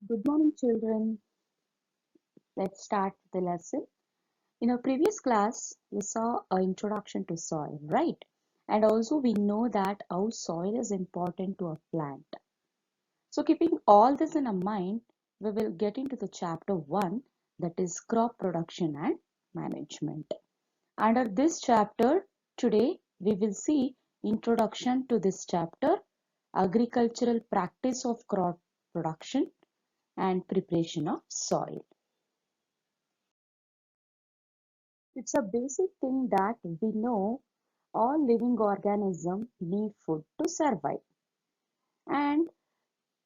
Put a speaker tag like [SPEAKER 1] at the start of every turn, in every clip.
[SPEAKER 1] Good morning, children. Let's start the lesson. In our previous class, we saw an introduction to soil, right? And also we know that how soil is important to a plant. So keeping all this in our mind, we will get into the chapter 1, that is crop production and management. Under this chapter, today we will see introduction to this chapter, agricultural practice of crop production and preparation of soil. It's a basic thing that we know all living organisms need food to survive. And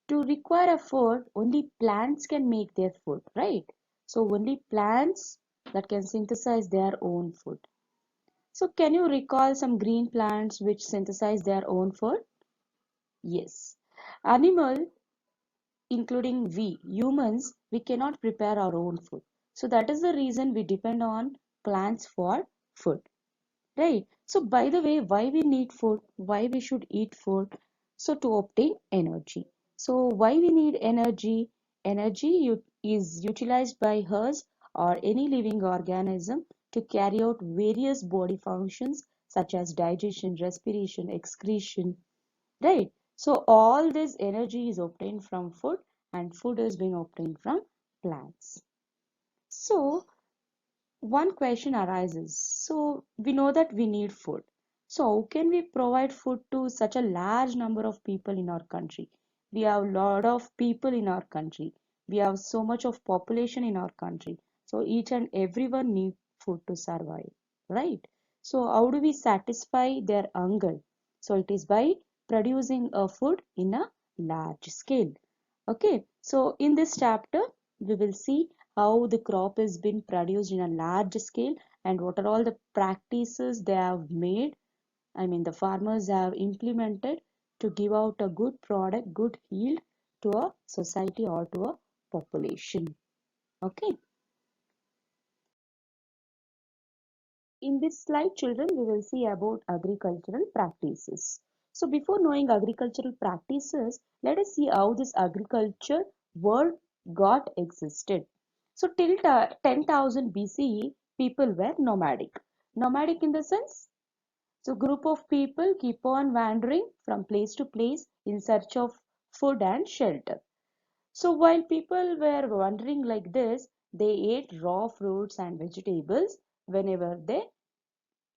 [SPEAKER 1] to require a food, only plants can make their food, right? So only plants that can synthesize their own food. So can you recall some green plants which synthesize their own food? Yes. Animal, including we humans, we cannot prepare our own food. So that is the reason we depend on plants for food. Right. So, by the way, why we need food, why we should eat food? So, to obtain energy. So, why we need energy? Energy is utilized by us or any living organism to carry out various body functions such as digestion, respiration, excretion. Right. So, all this energy is obtained from food, and food is being obtained from plants. So, one question arises. So we know that we need food. So how can we provide food to such a large number of people in our country? We have a lot of people in our country. We have so much of population in our country. So each and everyone need food to survive, right? So how do we satisfy their hunger? So it is by producing a food in a large scale. Okay, so in this chapter, we will see how the crop is being produced in a large scale and what are all the practices they have made. I mean, the farmers have implemented to give out a good product, good yield to a society or to a population. Okay, in this slide, children, we will see about agricultural practices. So, before knowing agricultural practices, let us see how this agriculture world got existed. So, till 10,000 BCE, people were nomadic. Nomadic in the sense, so group of people keep on wandering from place to place in search of food and shelter. So, while people were wandering like this, they ate raw fruits and vegetables whenever they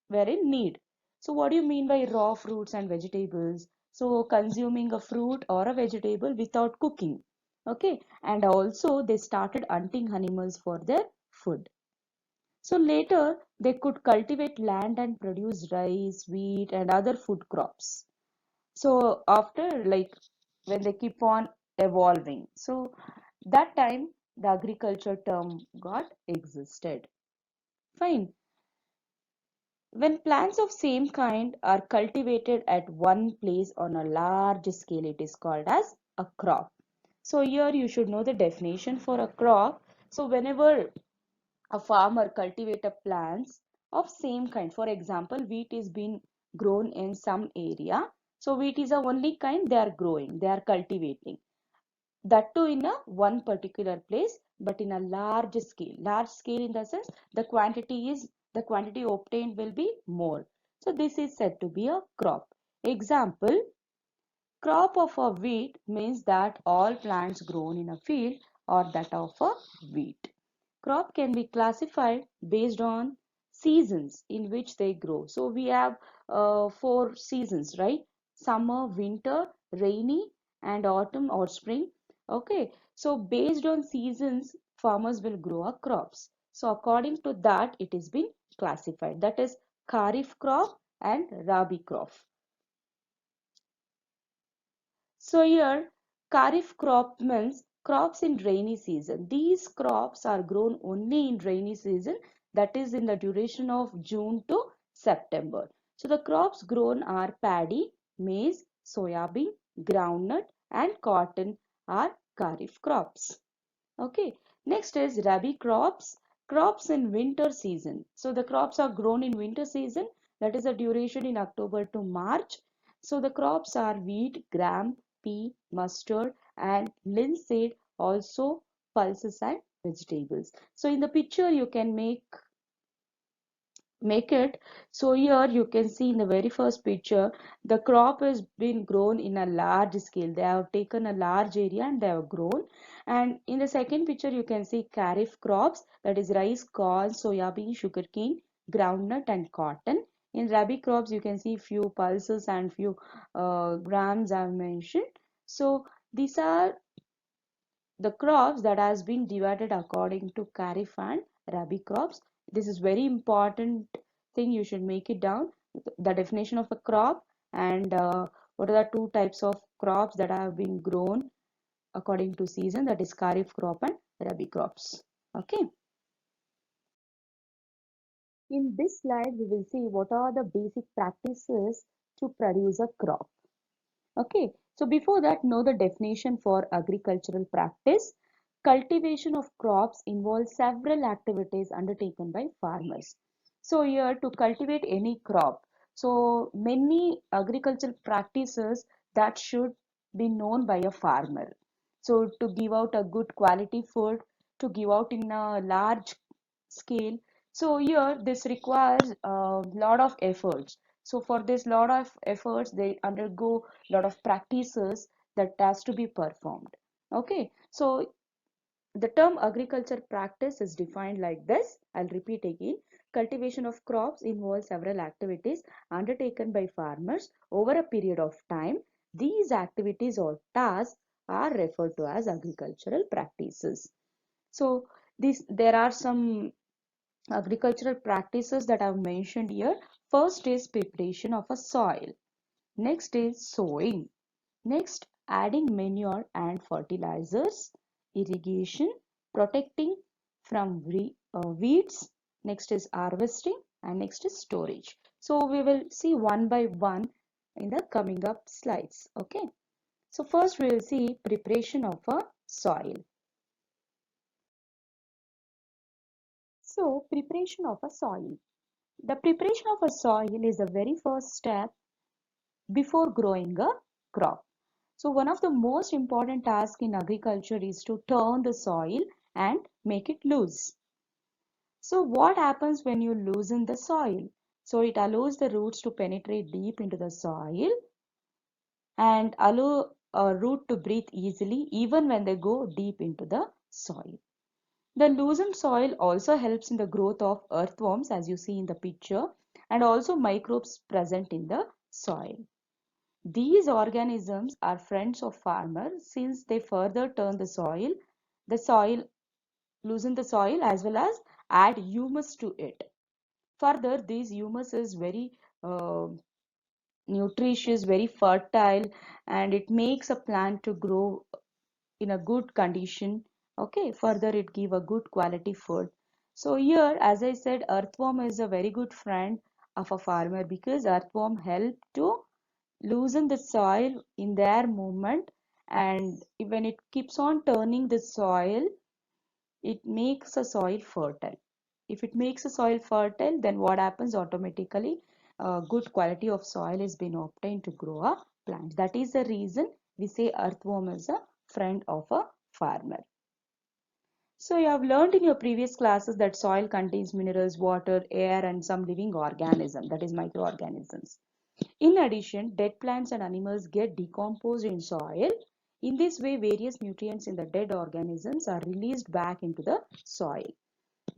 [SPEAKER 1] were in need. So what do you mean by raw fruits and vegetables? So consuming a fruit or a vegetable without cooking. Okay. And also they started hunting animals for their food. So later they could cultivate land and produce rice, wheat and other food crops. So after like when they keep on evolving. So that time the agriculture term got existed. Fine. When plants of same kind are cultivated at one place on a large scale, it is called as a crop. So here you should know the definition for a crop. So whenever a farmer cultivates plants of same kind, for example, wheat is being grown in some area. So wheat is the only kind they are growing, they are cultivating. That too in a one particular place, but in a large scale. Large scale in the sense the quantity obtained will be more. So this is said to be a crop. Example, crop of a wheat means that all plants grown in a field or that of a wheat. Crop can be classified based on seasons in which they grow. So we have four seasons, right? Summer, winter, rainy, and autumn or spring. Okay, so based on seasons, farmers will grow a crops. So according to that, it is being classified. That is Kharif crop and Rabi crop. So here, Kharif crop means crops in rainy season. These crops are grown only in rainy season, that is in the duration of June to September. So the crops grown are paddy, maize, soya bean, groundnut and cotton are Kharif crops. Okay, next is rabi crops, crops in winter season. So the crops are grown in winter season, that is a duration in October to March. So the crops are wheat, gram, pea, mustard, and linseed, also pulses and vegetables. So in the picture you can make it. So here you can see in the very first picture, the crop has been grown in a large scale. They have taken a large area and they have grown. And in the second picture, you can see kharif crops, that is rice, corn, soya bean, sugarcane, groundnut, and cotton. In rabi crops, you can see few pulses and few grams I have mentioned. So these are the crops that has been divided according to kharif and rabi crops. This is very important thing, you should make it down, the definition of a crop, and what are the two types of crops that have been grown according to season, that is kharif crop and rabi crops. Okay, in this slide we will see what are the basic practices to produce a crop. Okay, so before that, know the definition for agricultural practice. Cultivation of crops involves several activities undertaken by farmers. So here to cultivate any crop, so many agricultural practices that should be known by a farmer. So to give out a good quality food, to give out in a large scale. So here this requires a lot of efforts. So for this lot of efforts, they undergo lot of practices that has to be performed. Okay, so the term agriculture practice is defined like this. I'll repeat again. Cultivation of crops involves several activities undertaken by farmers over a period of time. These activities or tasks are referred to as agricultural practices. So there are some agricultural practices that I've mentioned here. First is preparation of a soil. Next is sowing. Next, adding manure and fertilizers, irrigation, protecting from weeds. Next is harvesting, and next is storage. So we will see one by one in the coming up slides. Okay. So first we will see preparation of a soil. So preparation of a soil. The preparation of a soil is the very first step before growing a crop. So one of the most important tasks in agriculture is to turn the soil and make it loose. So what happens when you loosen the soil? So it allows the roots to penetrate deep into the soil and allow a root to breathe easily even when they go deep into the soil. The loosened soil also helps in the growth of earthworms, as you see in the picture, and also microbes present in the soil. These organisms are friends of farmers since they further turn the soil, loosen the soil as well as add humus to it. Further, this humus is very uh, nutritious, very fertile, and it makes a plant to grow in a good condition. Okay, further it give a good quality food. So here, as I said, earthworm is a very good friend of a farmer because earthworm help to loosen the soil in their movement, and when it keeps on turning the soil, it makes a soil fertile. If it makes a soil fertile, then what happens automatically? A good quality of soil is being obtained to grow a plant. That is the reason we say earthworm is a friend of a farmer. So you have learned in your previous classes that soil contains minerals, water, air, and some living organism, that is microorganisms. In addition, dead plants and animals get decomposed in soil. In this way, various nutrients in the dead organisms are released back into the soil.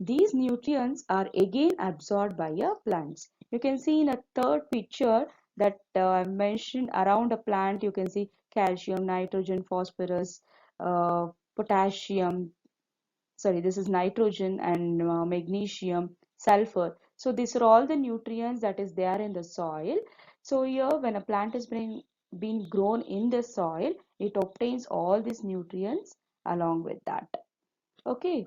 [SPEAKER 1] These nutrients are again absorbed by your plants. You can see in a third picture that I mentioned around a plant, you can see calcium, nitrogen, phosphorus, potassium, sorry, this is nitrogen and magnesium, sulfur. So these are all the nutrients that is there in the soil. So here when a plant is being grown in the soil, it obtains all these nutrients along with that. Okay,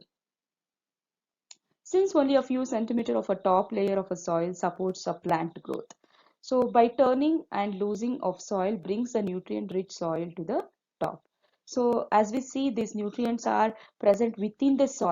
[SPEAKER 1] since only a few centimeters of a top layer of a soil supports a plant growth. So by turning and losing of soil brings the nutrient rich soil to the top. So as we see, these nutrients are present within the soil.